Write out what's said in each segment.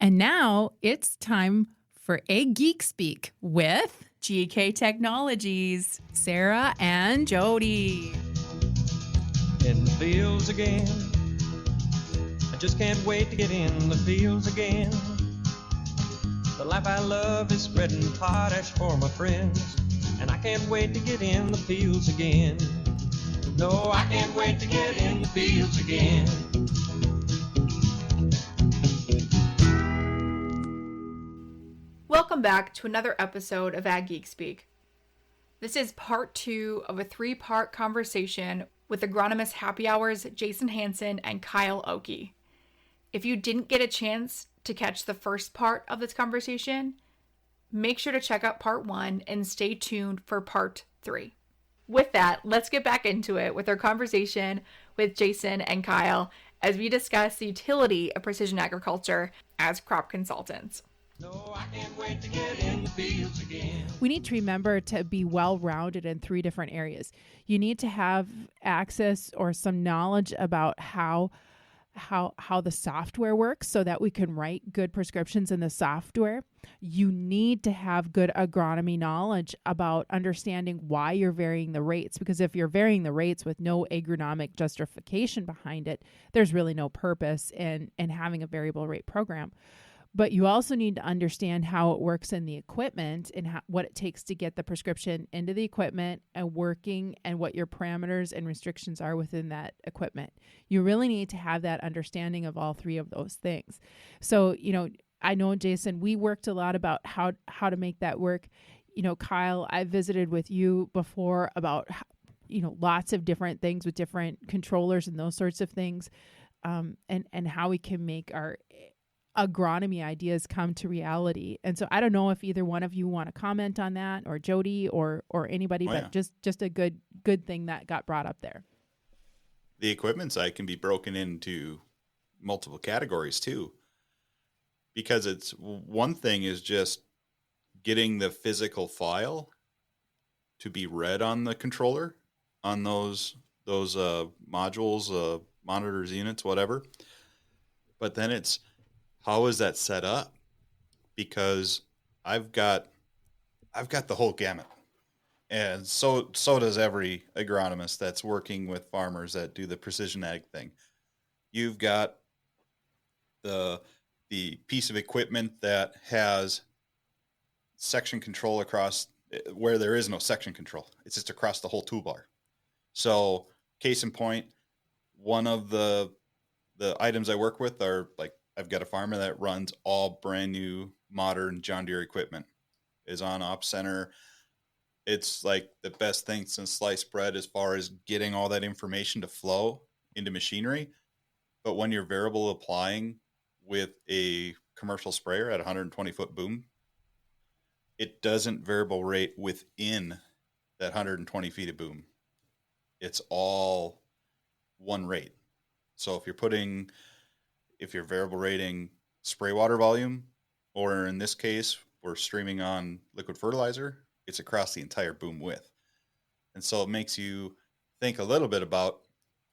And now it's time for a Geek Speak with GK Technologies, Sarah and Jody. In the fields again, I just can't wait to get in the fields again. The life I love is spreading potash for my friends, and I can't wait to get in the fields again. No, I can't wait to get in the fields again. Welcome back to another episode of Ag Geek Speak. This is part 2 of a 3-part conversation with Agronomist Happy Hours Jason Hansen and Kyle Oakey. If you didn't get a chance to catch the first part of this conversation, make sure to check out part 1 and stay tuned for part 3. With that, let's get back into it with our conversation with Jason and Kyle as we discuss the utility of precision agriculture as crop consultants. No, I can't wait to get in the fields again. We need to remember to be well-rounded in 3 different areas. You need to have access or some knowledge about how the software works so that we can write good prescriptions in the software. You need to have good agronomy knowledge about understanding why you're varying the rates, because if you're varying the rates with no agronomic justification behind it, there's really no purpose in having a variable rate program. But you also need to understand how it works in the equipment and what it takes to get the prescription into the equipment and working, and what your parameters and restrictions are within that equipment. You really need to have that understanding of all 3 of those things. So, I know, Jason, we worked a lot about how to make that work. Kyle, I visited with you before about, lots of different things with different controllers and those sorts of things, and how we can make our agronomy ideas come to reality. And so I don't know if either one of you want to comment on that, or Jody or anybody, but just a good thing that got brought up there. The equipment side can be broken into multiple categories too, because it's one thing is just getting the physical file to be read on the controller, on those modules, monitors, units, whatever. But then it's, how is that set up? Because I've got the whole gamut. And so does every agronomist that's working with farmers that do the precision ag thing. You've got the piece of equipment that has section control across where there is no section control. It's just across the whole toolbar. So case in point, one of the items I work with are like, I've got a farmer that runs all brand new modern John Deere equipment, is on Ops Center. It's like the best thing since sliced bread as far as getting all that information to flow into machinery. But when you're variable applying with a commercial sprayer at 120-foot boom, it doesn't variable rate within that 120 feet of boom. It's all one rate. So if you're variable rating spray water volume, or in this case, we're streaming on liquid fertilizer, it's across the entire boom width. And so it makes you think a little bit about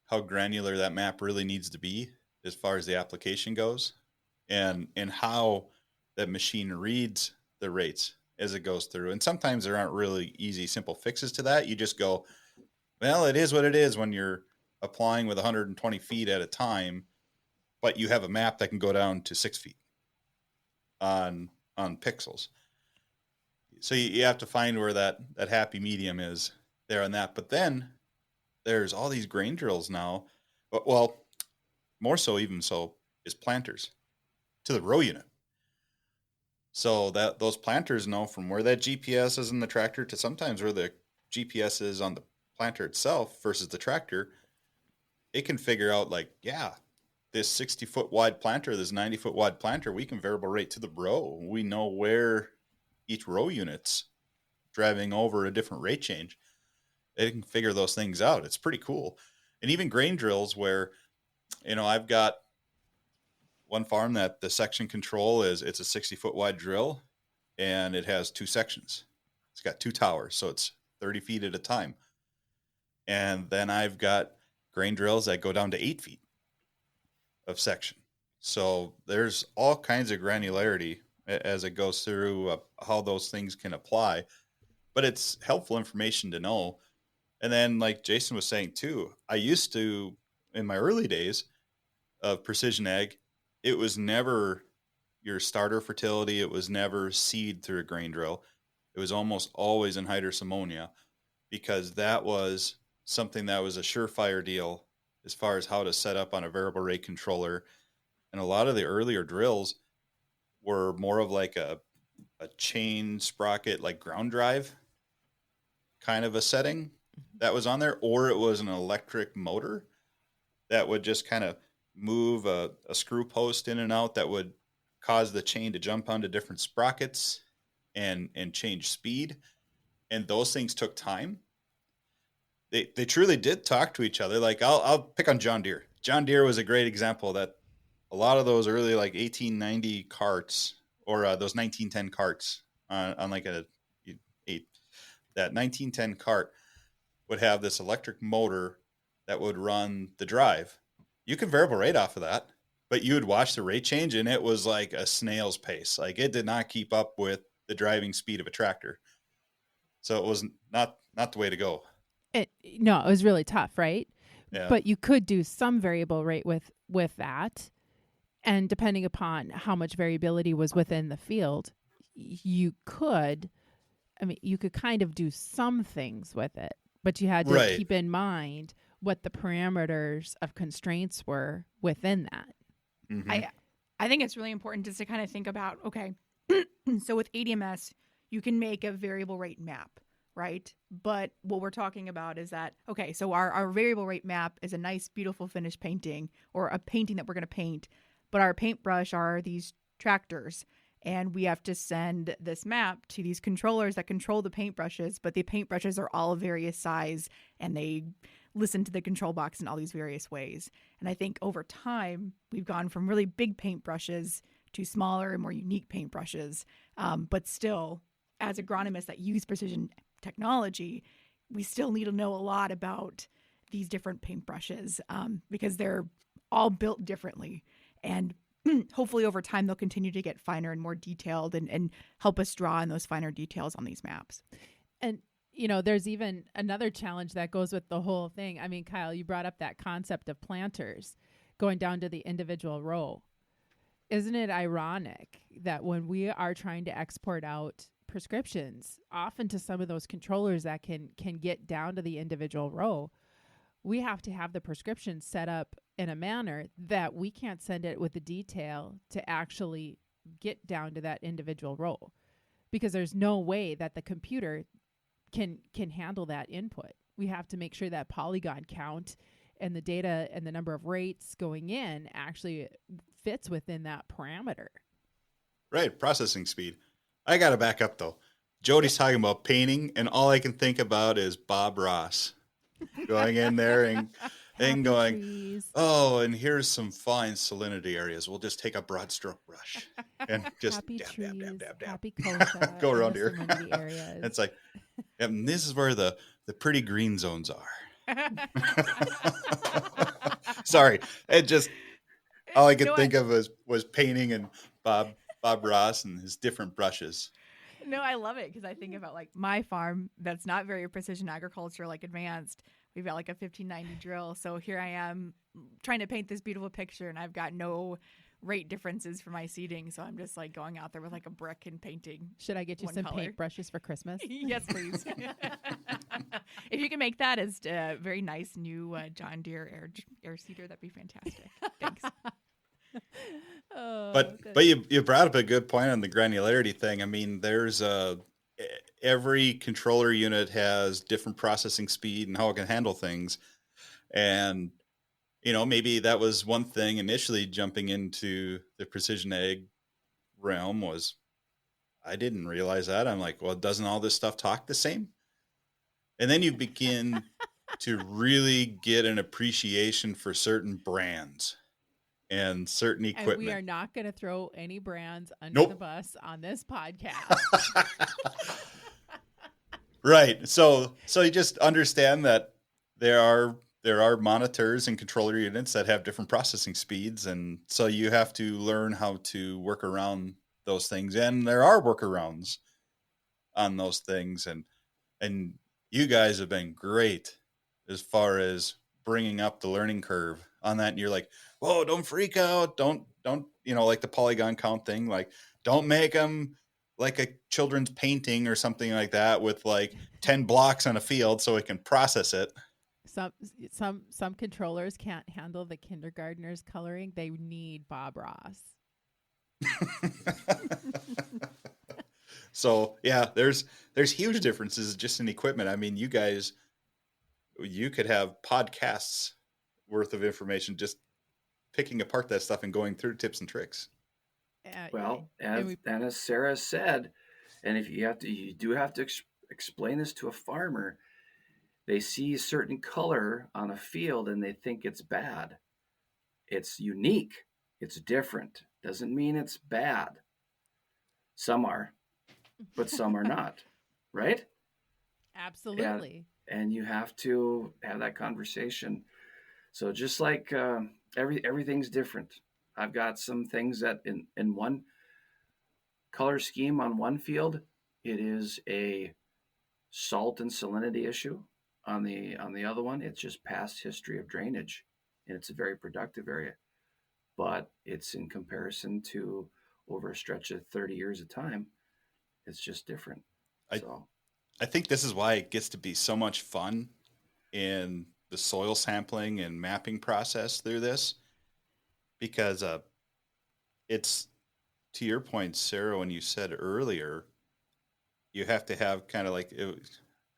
how granular that map really needs to be as far as the application goes, and how that machine reads the rates as it goes through. And sometimes there aren't really easy, simple fixes to that. You just go, well, it is what it is when you're applying with 120 feet at a time, but you have a map that can go down to 6 feet on pixels. So you have to find where that happy medium is there on that. But then there's all these grain drills now. Well, more so even so is planters to the row unit. So that those planters know from where that GPS is in the tractor to sometimes where the GPS is on the planter itself versus the tractor. It can figure out like, yeah, this 60-foot wide planter, this 90-foot wide planter, we can variable rate to the row. We know where each row unit's driving over a different rate change. They can figure those things out. It's pretty cool. And even grain drills where, I've got one farm that the section control it's a 60-foot wide drill, and it has 2 sections. It's got 2 towers, so it's 30 feet at a time. And then I've got grain drills that go down to 8 feet of section. So there's all kinds of granularity as it goes through how those things can apply. But it's helpful information to know. And then, like Jason was saying too, I used to, in my early days of precision ag, it was never your starter fertility. It was never seed through a grain drill. It was almost always anhydrous ammonia, because that was something that was a surefire deal as far as how to set up on a variable rate controller. And a lot of the earlier drills were more of like a chain sprocket, like ground drive kind of a setting that was on there, or it was an electric motor that would just kind of move a screw post in and out that would cause the chain to jump onto different sprockets and change speed. And those things took time. They truly did talk to each other. Like I'll pick on John Deere. John Deere was a great example that a lot of those early like 1890 carts or those 1910 carts on like that 1910 cart would have this electric motor that would run the drive. You can variable rate off of that, but you would watch the rate change and it was like a snail's pace. Like it did not keep up with the driving speed of a tractor. So it was not the way to go. No, it was really tough, right? Yeah. But you could do some variable rate with that. And depending upon how much variability was within the field, you could kind of do some things with it, but you had to keep in mind what the parameters of constraints were within that. Mm-hmm. I think it's really important just to kind of think about, okay, so with ADMS, you can make a variable rate map, right? But what we're talking about is that, okay, so our variable rate map is a nice, beautiful finished painting or a painting that we're going to paint, but our paintbrush are these tractors. And we have to send this map to these controllers that control the paintbrushes, but the paintbrushes are all of various size and they listen to the control box in all these various ways. And I think over time, we've gone from really big paintbrushes to smaller and more unique paintbrushes. But still, as agronomists that use precision technology, we still need to know a lot about these different paintbrushes because they're all built differently. And hopefully over time, they'll continue to get finer and more detailed and help us draw in those finer details on these maps. And, there's even another challenge that goes with the whole thing. I mean, Kyle, you brought up that concept of planters going down to the individual row. Isn't it ironic that when we are trying to export out prescriptions, often to some of those controllers that can get down to the individual row, we have to have the prescription set up in a manner that we can't send it with the detail to actually get down to that individual row, because there's no way that the computer can handle that input. We have to make sure that polygon count and the data and the number of rates going in actually fits within that parameter. Right, processing speed. I got to back up though. Jody's talking about painting, and all I can think about is Bob Ross going in there and going, trees. Oh, and here's some fine salinity areas. We'll just take a broad stroke brush and just happy dab, trees, dab, dab, dab, dab. happy kochia, Go around here. Areas. It's like, and this is where the pretty green zones are. Sorry, it just all I could think of was painting and Bob Ross and his different brushes. No, I love it because I think about like my farm that's not very precision agriculture, like advanced. We've got like a 1590 drill. So here I am trying to paint this beautiful picture and I've got no rate differences for my seeding. So I'm just like going out there with like a brick and painting. Should I get you some paint brushes for Christmas? Yes, please. If you can make that as a very nice new John Deere air seeder, that'd be fantastic. Thanks. But you brought up a good point on the granularity thing. I mean, there's every controller unit has different processing speed and how it can handle things. And, maybe that was one thing initially jumping into the precision ag realm was I didn't realize that. I'm like, well, doesn't all this stuff talk the same? And then you begin to really get an appreciation for certain brands and certain equipment. And we are not going to throw any brands under the bus on this podcast. Right. So you just understand that there are there are monitors and controller units that have different processing speeds, and so you have to learn how to work around those things. And there are workarounds on those things, and you guys have been great as far as bringing up the learning curve on that. And you're like, whoa, don't freak out, don't like the polygon count thing, like don't make them like a children's painting or something like that with like 10 blocks on a field so it can process it. Some some controllers can't handle the kindergartners coloring. They need Bob Ross. So yeah, there's huge differences just in equipment. I mean, you could have podcasts worth of information just picking apart that stuff and going through tips and tricks. Well, and we, and as Sarah said, and if you do have to explain this to a farmer, they see a certain color on a field and they think it's bad. It's unique. It's different. Doesn't mean it's bad. Some are, but some are not, right? absolutely. And you have to have that conversation. So just like everything's different. I've got some things that in one color scheme on one field, it is a salt and salinity issue. On the other one, it's just past history of drainage, and it's a very productive area. But it's in comparison to over a stretch of 30 years of time, it's just different. I So I think this is why it gets to be so much fun in the soil sampling and mapping process through this, because it's to your point, Sarah, when you said earlier, you have to have kind of like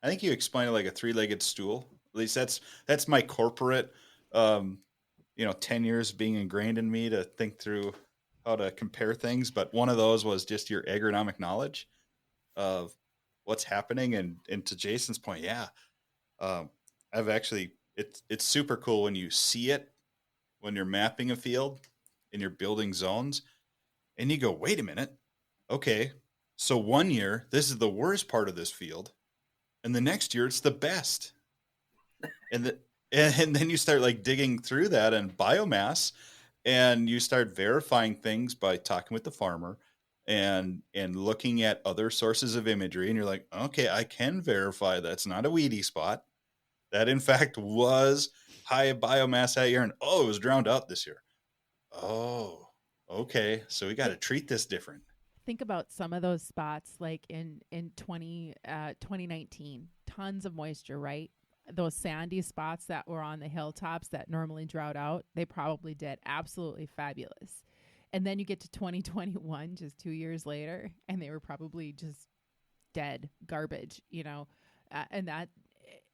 I think you explained it like a three-legged stool. At least that's my corporate 10 years being ingrained in me to think through how to compare things. But one of those was just your agronomic knowledge of what's happening. And to Jason's point, yeah, I've actually, it's super cool when you see it, when you're mapping a field and you're building zones and you go, wait a minute. Okay. So one year, this is the worst part of this field. And the next year it's the best. And then you start like digging through that and biomass, and you start verifying things by talking with the farmer and looking at other sources of imagery, and you're like, okay, I can verify that's not a weedy spot. That in fact was high biomass that year, and it was drowned out this year. Oh, okay. So we got to treat this different. Think about some of those spots like in 2019, tons of moisture, right? Those sandy spots that were on the hilltops that normally drought out, they probably did absolutely fabulous. And then you get to 2021, just 2 years later, and they were probably just dead garbage, and that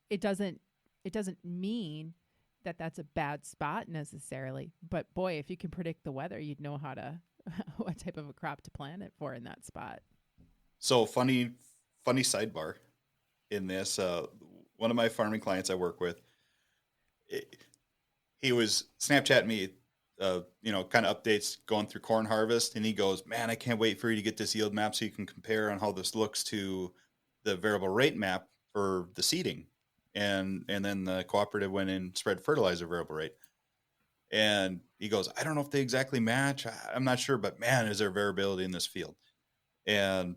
it doesn't mean that that's a bad spot necessarily. But boy, if you can predict the weather, you'd know how to what type of a crop to plant it for in that spot. So funny sidebar in this. One of my farming clients I work with, he was Snapchatting me, kind of updates going through corn harvest, and he goes, "Man, I can't wait for you to get this yield map so you can compare on how this looks to the variable rate map for the seeding." And then the cooperative went in and spread fertilizer variable rate. And he goes, "I don't know if they exactly match. I'm not sure, but man, is there variability in this field?" And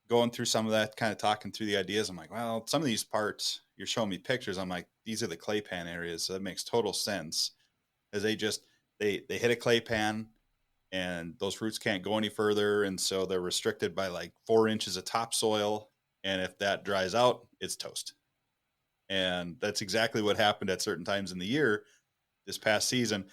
going through some of that, kind of talking through the ideas, I'm like, well, some of these parts you're showing me pictures. I'm like, these are the clay pan areas. So that makes total sense, as they hit a clay pan and those roots can't go any further. And so they're restricted by like 4 inches of topsoil. And if that dries out, it's toast. And that's exactly what happened at certain times in the year this past season.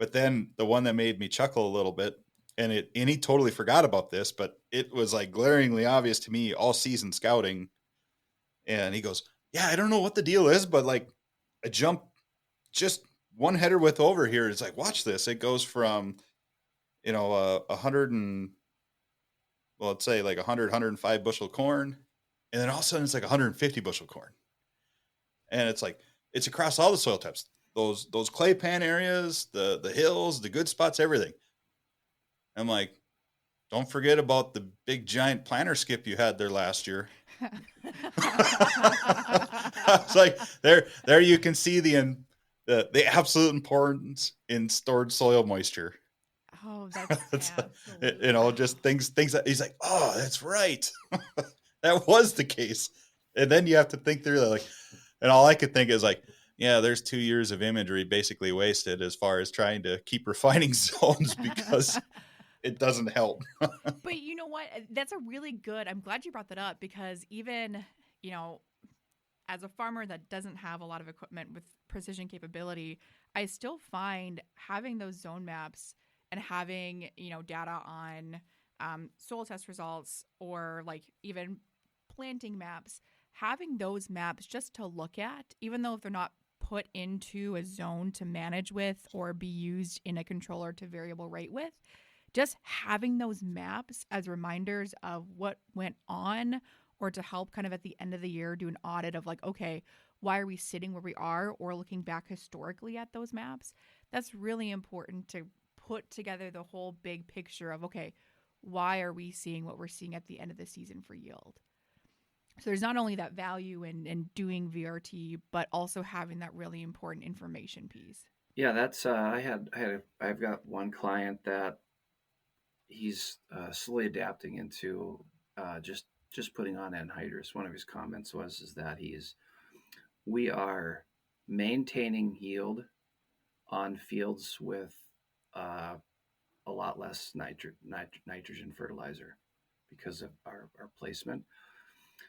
But then the one that made me chuckle a little bit, and he totally forgot about this, but it was like glaringly obvious to me all season scouting. And he goes, "Yeah, I don't know what the deal is, but like I jump just one header width over here. It's like, watch this. It goes from, 100 and, well, let's say like 100, 105 bushel corn. And then all of a sudden it's like 150 bushel corn. And it's like, it's across all the soil types, those clay pan areas, the hills, the good spots, everything." I'm like, don't forget about the big giant planter skip you had there last year. It's like there you can see the the absolute importance in stored soil moisture. Oh, that's It's, absolutely. just things that he's like, oh, that's right. That was the case. And then you have to think through that, like, and all I could think is like, yeah, there's 2 years of imagery basically wasted as far as trying to keep refining zones because it doesn't help. But you know what? That's a really good. I'm glad you brought that up because even, you know, as a farmer that doesn't have a lot of equipment with precision capability, I still find having those zone maps and having, you know, data on soil test results or like even planting maps, having those maps just to look at, even though if they're not put into a zone to manage with or be used in a controller to variable rate with, just having those maps as reminders of what went on or to help kind of at the end of the year do an audit of like, okay, why are we sitting where we are or looking back historically at those maps? That's really important to put together the whole big picture of, okay, why are we seeing what we're seeing at the end of the season for yield? So there's not only that value in doing VRT, but also having that really important information piece. Yeah, that's I've got one client that he's slowly adapting into just putting on anhydrous. One of his comments was is that we are maintaining yield on fields with uh, a lot less nitrogen fertilizer because of our placement.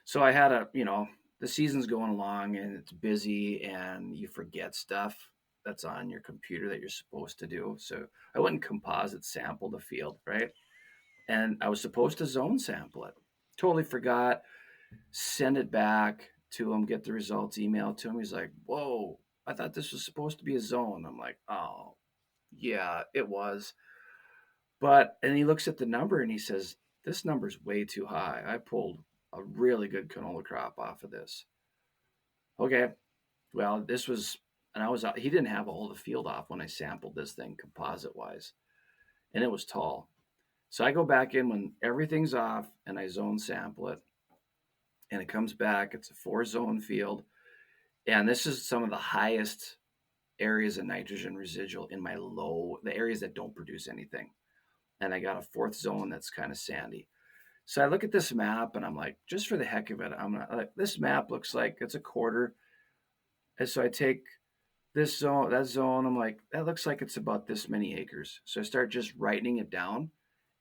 So I had the season's going along and it's busy and you forget stuff that's on your computer that you're supposed to do. So I went and composite sample the field, right? And I was supposed to zone sample it. Totally forgot. Send it back to him, get the results, email to him. He's like, "Whoa, I thought this was supposed to be a zone." I'm like, "Oh, yeah, it was." And he looks at the number and he says, "This number's way too high. I pulled a really good canola crop off of this." Okay, well, this was, and I was out. He didn't have all the field off when I sampled this thing composite wise, and it was tall. So I go back in when everything's off and I zone sample it, and it comes back. It's a 4-zone field, and this is some of the highest areas of nitrogen residual in the areas that don't produce anything. And I got a 4th zone that's kind of sandy. So I look at this map and I'm like, just for the heck of it, I'm like, this map looks like it's a quarter. And so I take this zone, that zone, I'm like, that looks like it's about this many acres. So I start just writing it down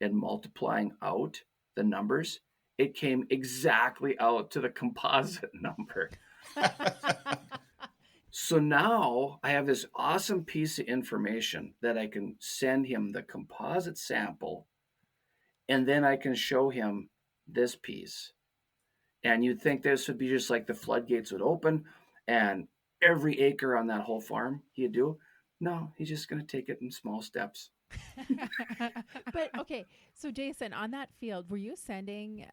and multiplying out the numbers. It came exactly out to the composite number. So now I have this awesome piece of information that I can send him the composite sample, and then I can show him this piece. And you'd think this would be just like the floodgates would open and every acre on that whole farm he'd do. No, he's just going to take it in small steps. But okay, so Jason, on that field, were you sending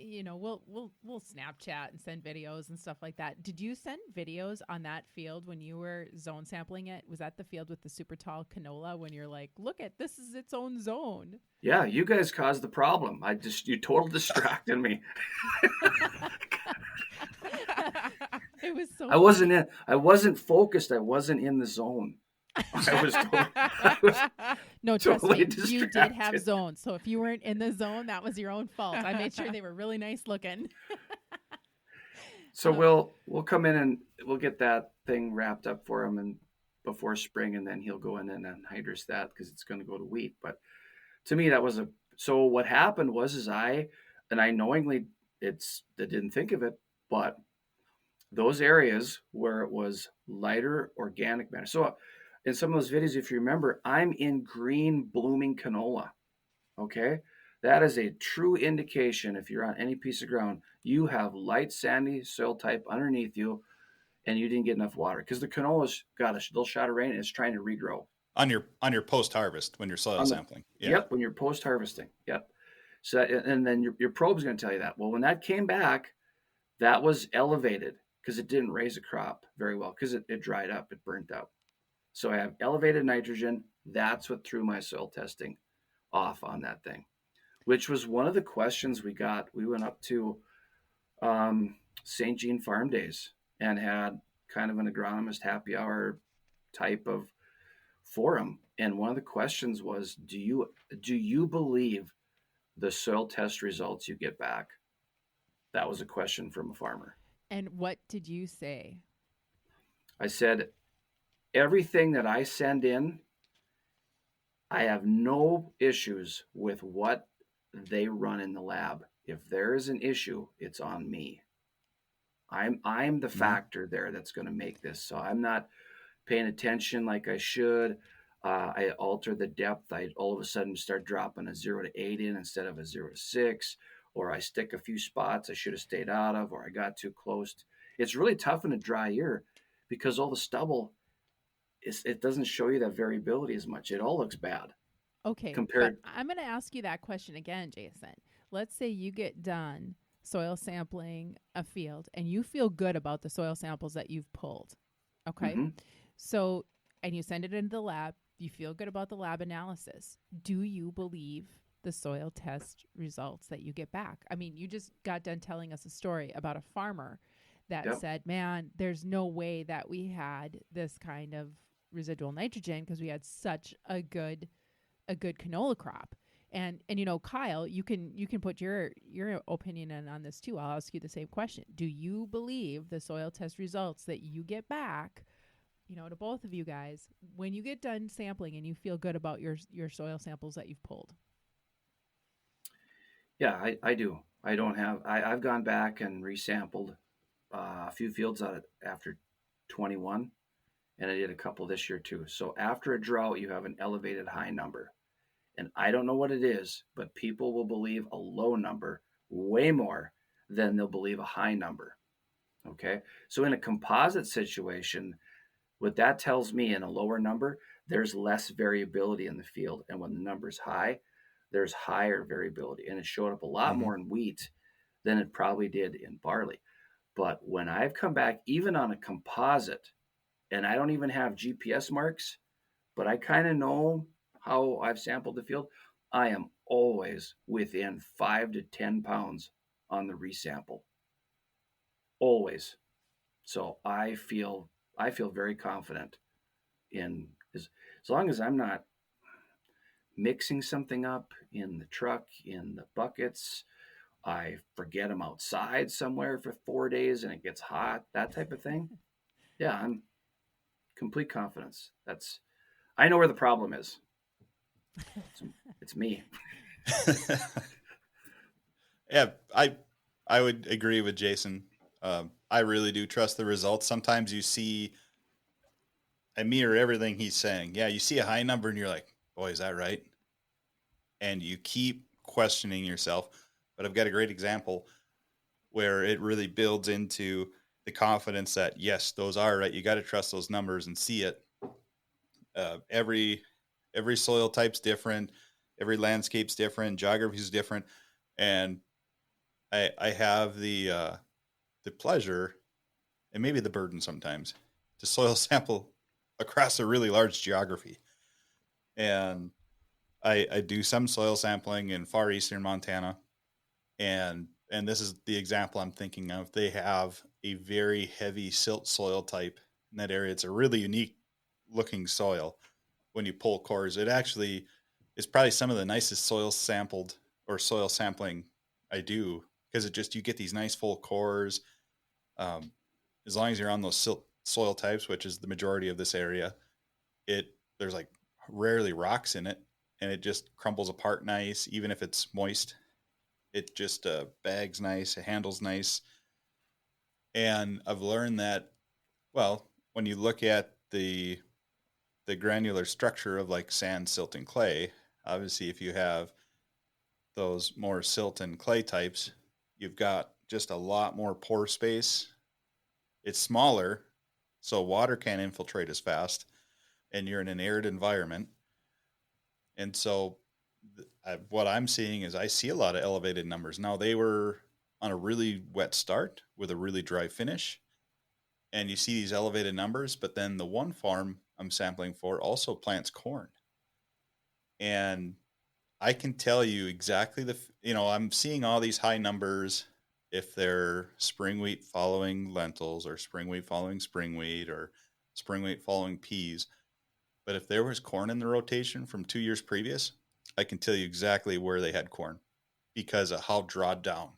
we'll Snapchat and send videos and stuff like that. Did you send videos on that field when you were zone sampling it? Was that the field with the super tall canola when you're like, look at this is its own zone? Yeah, you guys caused the problem. You total distracted me. It was so I wasn't focused. I wasn't in the zone. No, trust totally me, distracted. you did have zones. So if you weren't in the zone, that was your own fault. I made sure they were really nice looking. So we'll come in and we'll get that thing wrapped up for him and before spring, and then he'll go in and anhydrous that because it's going to go to wheat. But to me, that was so what happened was I knowingly I didn't think of it, but those areas where it was lighter organic matter. So in some of those videos, if you remember, I'm in green blooming canola. Okay. That is a true indication if you're on any piece of ground, you have light sandy soil type underneath you and you didn't get enough water because the canola's got a little shot of rain and it's trying to regrow. On your post-harvest when you're soil sampling. Yeah. Yep, when you're post-harvesting. Yep. So and then your probe's going to tell you that. Well, when that came back, that was elevated because it didn't raise a crop very well because it dried up, it burnt out. So I have elevated nitrogen. That's what threw my soil testing off on that thing, which was one of the questions we got. We went up to St. Jean Farm Days and had kind of an agronomist happy hour type of forum, and one of the questions was, do you believe the soil test results you get back? That was a question from a farmer. And what did you say? I said, everything that I send in, I have no issues with what they run in the lab. If there is an issue, it's on me. I'm the factor there that's going to make this. So I'm not paying attention like I should. I alter the depth. I all of a sudden start dropping a 0 to 8 in instead of a 0 to 6, or I stick a few spots I should have stayed out of, or I got too close. It's really tough in a dry year because all the stubble it doesn't show you that variability as much. It all looks bad Okay, but compared. I'm going to ask you that question again, Jason. Let's say you get done soil sampling a field and you feel good about the soil samples that you've pulled. Okay. Mm-hmm. So, and you send it into the lab, you feel good about the lab analysis. Do you believe the soil test results that you get back? I mean, you just got done telling us a story about a farmer that Yep. said, man, there's no way that we had this kind of residual nitrogen because we had such a good canola crop. And you know, Kyle, you can put your opinion in on this too. I'll ask you the same question. Do you believe the soil test results that you get back, you know, to both of you guys, when you get done sampling and you feel good about your soil samples that you've pulled? Yeah, I do. I've gone back and resampled a few fields out after 21, and I did a couple this year too. So after a drought, you have an elevated high number. And I don't know what it is, but people will believe a low number way more than they'll believe a high number. Okay. So in a composite situation, what that tells me, in a lower number, there's less variability in the field. And when the number's high, there's higher variability. And it showed up a lot Mm-hmm. more in wheat than it probably did in barley. But when I've come back, even on a composite, and I don't even have GPS marks, but I kind of know how I've sampled the field, I am always within 5 to 10 pounds on the resample. Always. So I feel very confident in as long as I'm not mixing something up in the truck, in the buckets, I forget them outside somewhere for 4 days and it gets hot, that type of thing. Yeah, I'm complete confidence. I know where the problem is. It's me. Yeah, I would agree with Jason. I really do trust the results. Sometimes I mirror everything he's saying. Yeah, you see a high number and you're like, boy, is that right? And you keep questioning yourself. But I've got a great example where it really builds into the confidence that, yes, those are right. You got to trust those numbers and see it. Every soil type's different. Every landscape's different. Geography's different. And I have the pleasure and maybe the burden sometimes to soil sample across a really large geography. And I do some soil sampling in far eastern Montana, and this is the example I'm thinking of. They have a very heavy silt soil type in that area. It's a really unique looking soil. When you pull cores, it actually is probably some of the nicest soil sampled or soil sampling I do, because you get these nice full cores. Um, as long as you're on those silt soil types, which is the majority of this area, there's like rarely rocks in it, and it just crumbles apart nice, even if it's moist. It just bags nice, it handles nice, and I've learned that, well, when you look at the granular structure of like sand, silt, and clay, obviously if you have those more silt and clay types, you've got just a lot more pore space. It's smaller, so water can't infiltrate as fast, and you're in an arid environment. And so, what I'm seeing is I see a lot of elevated numbers. Now, they were on a really wet start with a really dry finish, and you see these elevated numbers, but then the one farm I'm sampling for also plants corn. And I can tell you exactly I'm seeing all these high numbers if they're spring wheat following lentils or spring wheat following spring wheat, or spring wheat following peas. But if there was corn in the rotation from 2 years previous, I can tell you exactly where they had corn because of how drawed down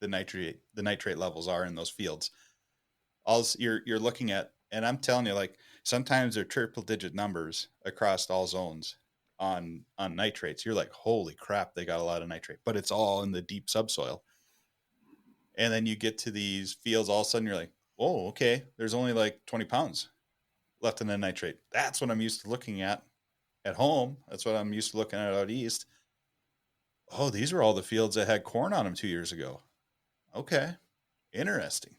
the nitrate levels are in those fields. All you're looking at, and I'm telling you, like sometimes they're triple digit numbers across all zones on nitrates. You're like, holy crap, they got a lot of nitrate, but it's all in the deep subsoil. And then you get to these fields, all of a sudden you're like, oh, okay, there's only like 20 pounds left in the nitrate. That's what I'm used to looking at home. That's what I'm used to looking at out east. Oh, these were all the fields that had corn on them 2 years ago. Okay, interesting.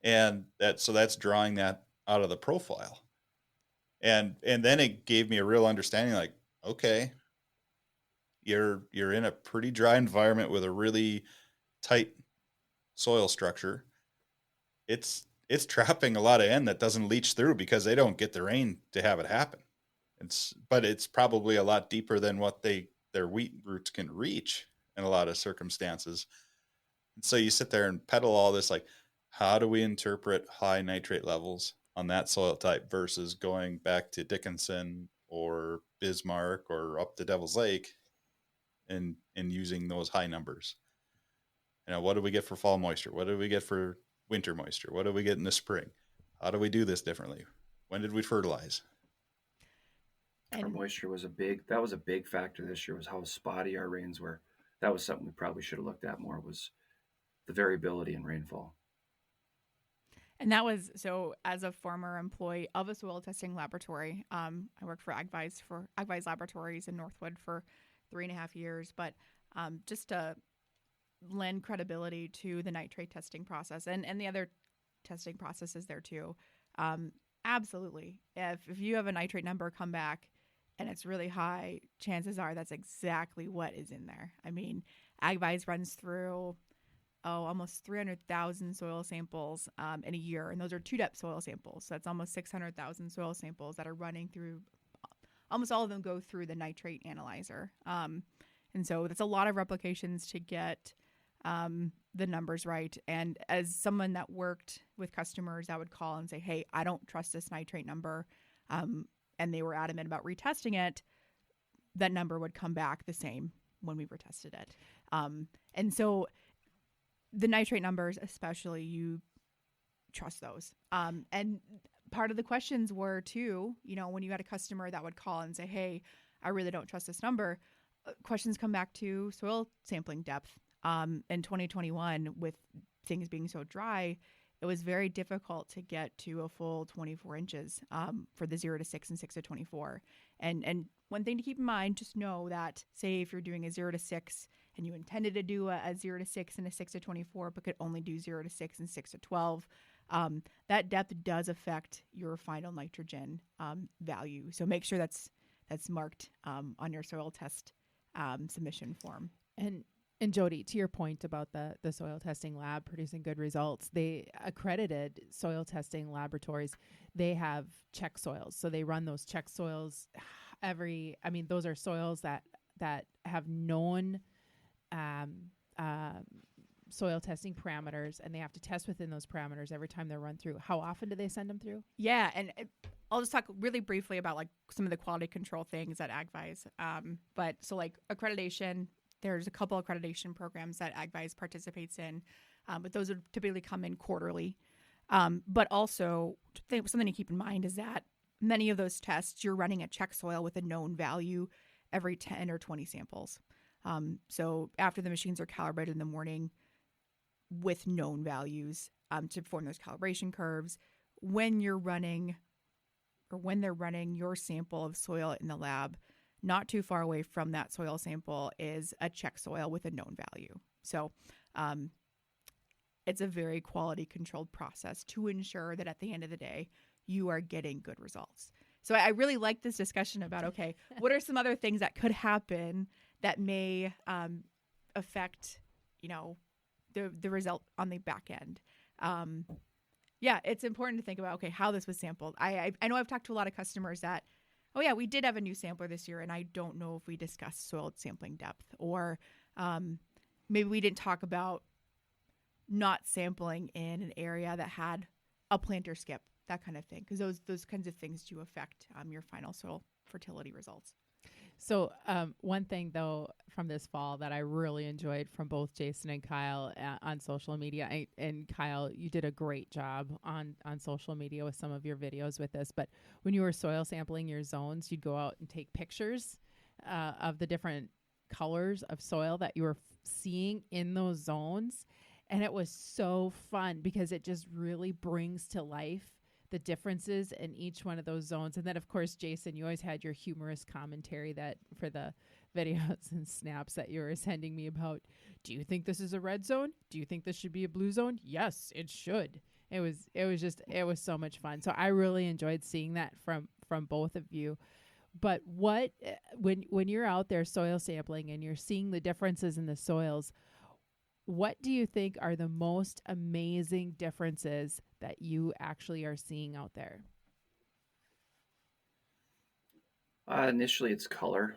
And that's drawing that out of the profile. And then it gave me a real understanding, like, okay, you're in a pretty dry environment with a really tight soil structure. It's trapping a lot of N that doesn't leach through because they don't get the rain to have it happen. But it's probably a lot deeper than what their wheat roots can reach in a lot of circumstances. And so you sit there and peddle all this, like, how do we interpret high nitrate levels on that soil type versus going back to Dickinson or Bismarck or up to Devil's Lake and using those high numbers? You know, what do we get for fall moisture? What do we get for winter moisture? What do we get in the spring? How do we do this differently? When did we fertilize? Our moisture was a big factor this year, was how spotty our rains were. That was something we probably should have looked at more, was the variability in rainfall. And that was, so as a former employee of a soil testing laboratory, I worked for Agvise Laboratories in Northwood for 3.5 years, but just to lend credibility to the nitrate testing process and the other testing processes there too. Absolutely. If you have a nitrate number come back and it's really high, chances are that's exactly what is in there. I mean, Agvise runs through almost 300,000 soil samples in a year, and those are 2-depth soil samples. So that's almost 600,000 soil samples that are running through. Almost all of them go through the nitrate analyzer, and so that's a lot of replications to get the numbers right. And as someone that worked with customers, I would call and say, "Hey, I don't trust this nitrate number," and they were adamant about retesting it. That number would come back the same when we retested it, and so. The nitrate numbers, especially, you trust those. And part of the questions were too, you know, when you had a customer that would call and say, "Hey, I really don't trust this number," questions come back to soil sampling depth. In 2021, with things being so dry, it was very difficult to get to a full 24 inches for the 0 to 6 and 6 to 24. And one thing to keep in mind, just know that, say, if you're doing a 0 to 6 and you intended to do a 0 to 6 and a 6 to 24, but could only do 0 to 6 and 6 to 12, that depth does affect your final nitrogen value. So make sure that's marked on your soil test submission form. And Jody, to your point about the soil testing lab producing good results, they accredited soil testing laboratories. They have check soils. So they run those check soils those are soils that have known soil testing parameters, and they have to test within those parameters every time they're run through. How often do they send them through? Yeah, and I'll just talk really briefly about like some of the quality control things at Agvise. But so like accreditation, there's a couple accreditation programs that Agvise participates in, but those would typically come in quarterly. But also something to keep in mind is that many of those tests, you're running a check soil with a known value every 10 or 20 samples. So after the machines are calibrated in the morning with known values to form those calibration curves, when they're running your sample of soil in the lab, not too far away from that soil sample is a check soil with a known value. So it's a very quality controlled process to ensure that at the end of the day, you are getting good results. So I really like this discussion about, okay, what are some other things that could happen that may affect, the result on the back end. Yeah, it's important to think about, okay, how this was sampled. I know I've talked to a lot of customers that, oh yeah, we did have a new sampler this year, and I don't know if we discussed soil sampling depth, or maybe we didn't talk about not sampling in an area that had a planter skip that kind of thing, because those kinds of things do affect your final soil fertility results. So one thing, though, from this fall that I really enjoyed from both Jason and Kyle on social media, and Kyle, you did a great job on social media with some of your videos with this, but when you were soil sampling your zones, you'd go out and take pictures of the different colors of soil that you were seeing in those zones. And it was so fun because it just really brings to life the differences in each one of those zones. And then, of course, Jason, you always had your humorous commentary that for the videos and snaps that you were sending me about, do you think this is a red zone? Do you think this should be a blue zone? Yes, it should. It was so much fun. So I really enjoyed seeing that from both of you. But when you're out there soil sampling and you're seeing the differences in the soils, what do you think are the most amazing differences that you actually are seeing out there? Initially, it's color.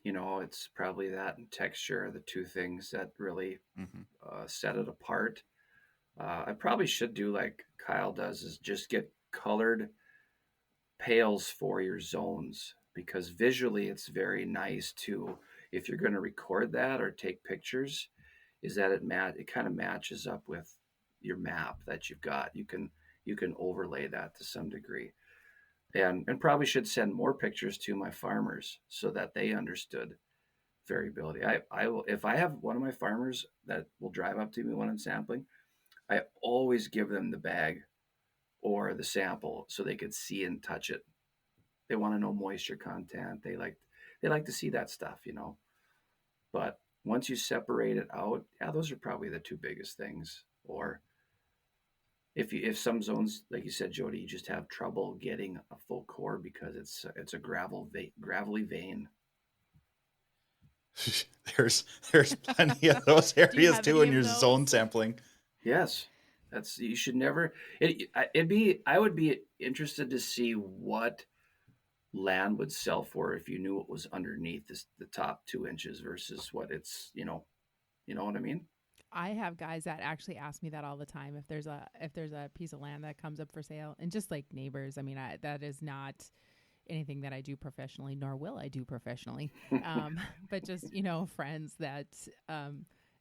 It's probably that and texture are the two things that really set it apart. I probably should do like Kyle does, is just get colored pails for your zones, because visually it's very nice to, if you're going to record that or take pictures, is that it kind of matches up with your map that you've got. You can overlay that to some degree, and probably should send more pictures to my farmers so that they understood variability. I will, if I have one of my farmers that will drive up to me when I'm sampling, I always give them the bag or the sample so they could see and touch it. They want to know moisture content. They like to see that stuff, But once you separate it out, yeah, those are probably the two biggest things. Or if some zones, like you said, Jody, you just have trouble getting a full core because it's a gravelly vein. There's plenty of those areas too in your zone sampling. Yes, you should never. I would be interested to see what land would sell for if you knew what was underneath the top 2 inches versus what it's, you know what I mean? I have guys that actually ask me that all the time. If there's a piece of land that comes up for sale, and just like neighbors, I mean, that is not anything that I do professionally, nor will I do professionally. But just, friends that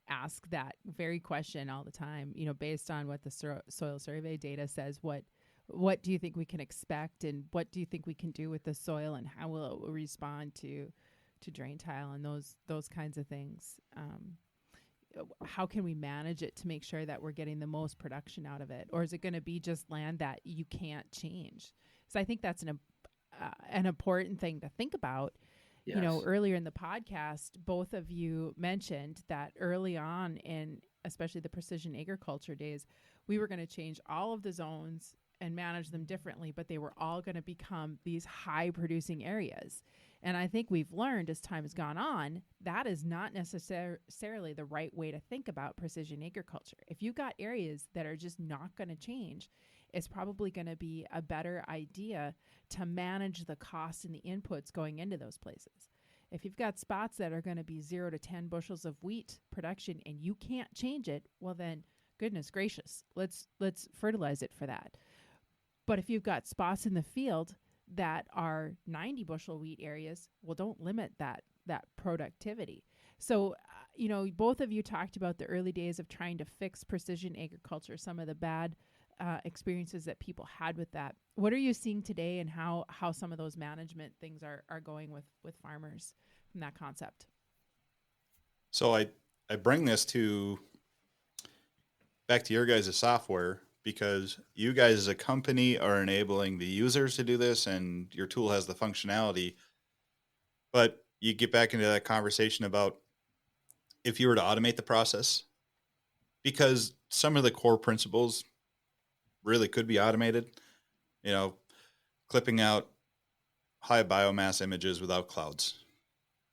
ask that very question all the time, based on what the soil survey data says, what do you think we can expect, and what do you think we can do with the soil, and how will it respond to drain tile and those kinds of things? How can we manage it to make sure that we're getting the most production out of it? Or is it going to be just land that you can't change? So I think that's an important thing to think about. Yes. Earlier in the podcast, both of you mentioned that early on in especially the precision agriculture days, we were going to change all of the zones and manage them differently, but they were all going to become these high producing areas. And I think we've learned as time has gone on, that is not necessarily the right way to think about precision agriculture. If you've got areas that are just not going to change, it's probably going to be a better idea to manage the cost and the inputs going into those places. If you've got spots that are going to be 0 to 10 bushels of wheat production and you can't change it, well then, goodness gracious, let's fertilize it for that. But if you've got spots in the field that are 90 bushel wheat areas, well, don't limit that productivity. So, both of you talked about the early days of trying to fix precision agriculture, some of the bad experiences that people had with that. What are you seeing today, and how some of those management things are going with farmers from that concept? So I bring this back to your guys' software, because you guys as a company are enabling the users to do this, and your tool has the functionality. But you get back into that conversation about if you were to automate the process, because some of the core principles really could be automated, clipping out high biomass images without clouds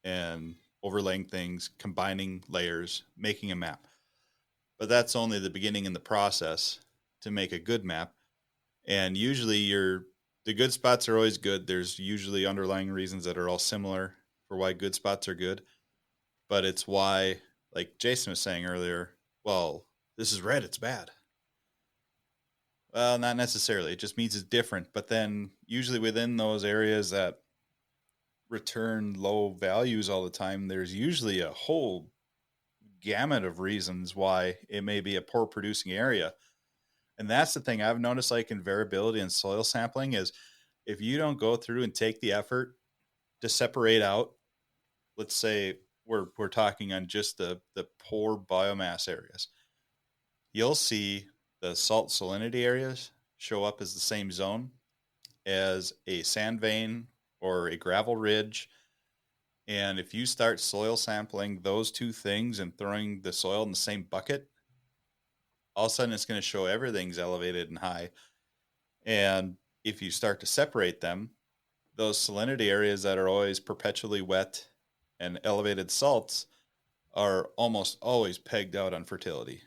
and overlaying things, combining layers, making a map. But that's only the beginning in the process to make a good map. And usually the good spots are always good. There's usually underlying reasons that are all similar for why good spots are good. But it's why, like Jason was saying earlier, well, this is red, it's bad. Well, not necessarily. It just means it's different. But then usually within those areas that return low values all the time, there's usually a whole gamut of reasons why it may be a poor producing area. And that's the thing I've noticed, like in variability in soil sampling, is if you don't go through and take the effort to separate out, let's say we're talking on just the poor biomass areas, you'll see the salt salinity areas show up as the same zone as a sand vein or a gravel ridge. And if you start soil sampling those two things and throwing the soil in the same bucket, all of a sudden it's going to show everything's elevated and high. And if you start to separate them, those salinity areas that are always perpetually wet and elevated salts are almost always pegged out on fertility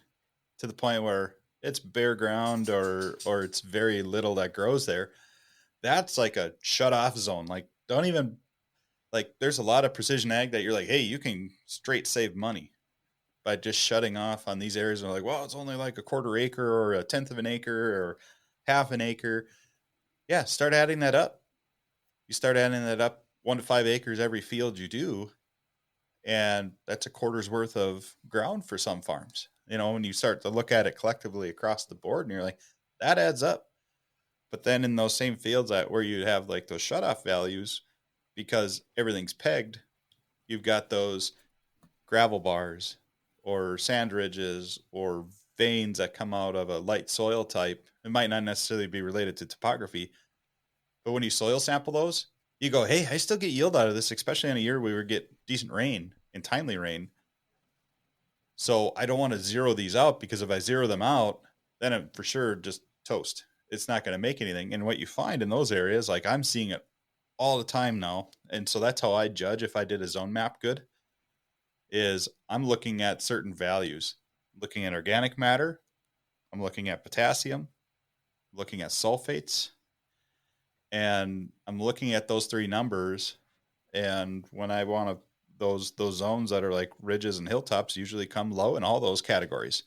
to the point where it's bare ground or it's very little that grows there. That's like a shut off zone. Like, don't even, like, there's a lot of precision ag that you're like, hey, you can straight save money by just shutting off on these areas. And they're like, well, it's only like a quarter acre or a tenth of an acre or half an acre. Yeah, start adding that up. You start adding that up 1 to 5 acres every field you do, and that's a quarter's worth of ground for some farms. You know, when you start to look at it collectively across the board, and you're like, that adds up. But then in those same fields where you have like those shutoff values, because everything's pegged, you've got those gravel bars or sand ridges or veins that come out of a light soil type. It might not necessarily be related to topography, but when you soil sample those, you go, hey, I still get yield out of this, especially in a year where we get decent rain and timely rain. So I don't want to zero these out, because if I zero them out, then I'm for sure just toast. It's not going to make anything. And what you find in those areas, like I'm seeing it all the time now. And so that's how I judge if I did a zone map good, is I'm looking at certain values. I'm looking at organic matter. I'm looking at potassium, looking at sulfates, and I'm looking at those three numbers. And when I want to, those zones that are like ridges and hilltops usually come low in all those categories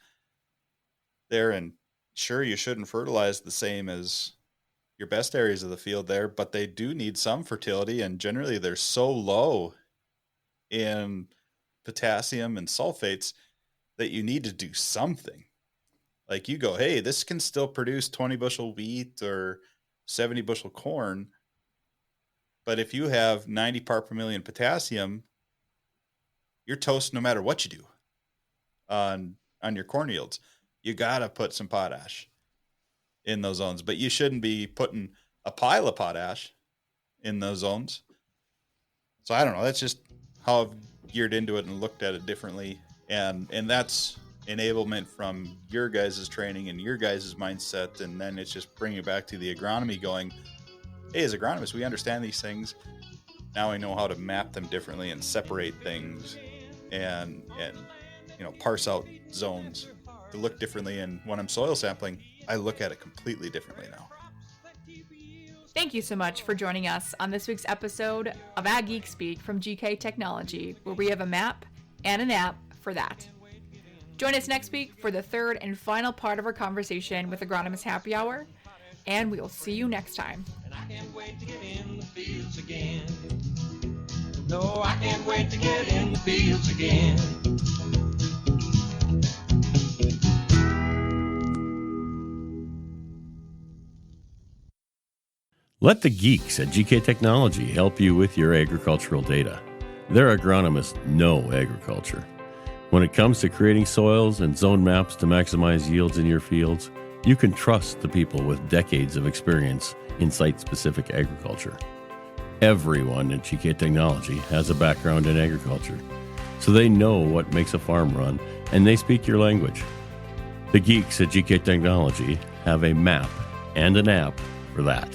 there. And sure, you shouldn't fertilize the same as your best areas of the field there, but they do need some fertility. And generally they're so low in potassium and sulfates that you need to do something. Like you go, hey, this can still produce 20 bushel wheat or 70 bushel corn. But if you have 90 part per million potassium, you're toast no matter what you do on your corn yields. You got to put some potash in those zones, but you shouldn't be putting a pile of potash in those zones. So I don't know. That's just how I've geared into it and looked at it differently. And that's enablement from your guys' training and your guys' mindset. And then it's just bringing it back to the agronomy going, hey, as agronomists, we understand these things. Now I know how to map them differently and separate things and you know, parse out zones to look differently. And when I'm soil sampling, I look at it completely differently now. Thank you so much for joining us on this week's episode of Ag Geek Speak from GK Technology, where we have a map and an app for that. Join us next week for the third and final part of our conversation with Agronomist Happy Hour, and we will see you next time. And I can't wait to get in the fields again. No, I can't wait to get in the fields again. Let the geeks at GK Technology help you with your agricultural data. Their agronomists know agriculture. When it comes to creating soils and zone maps to maximize yields in your fields, you can trust the people with decades of experience in site-specific agriculture. Everyone at GK Technology has a background in agriculture, so they know what makes a farm run, and they speak your language. The geeks at GK Technology have a map and an app for that.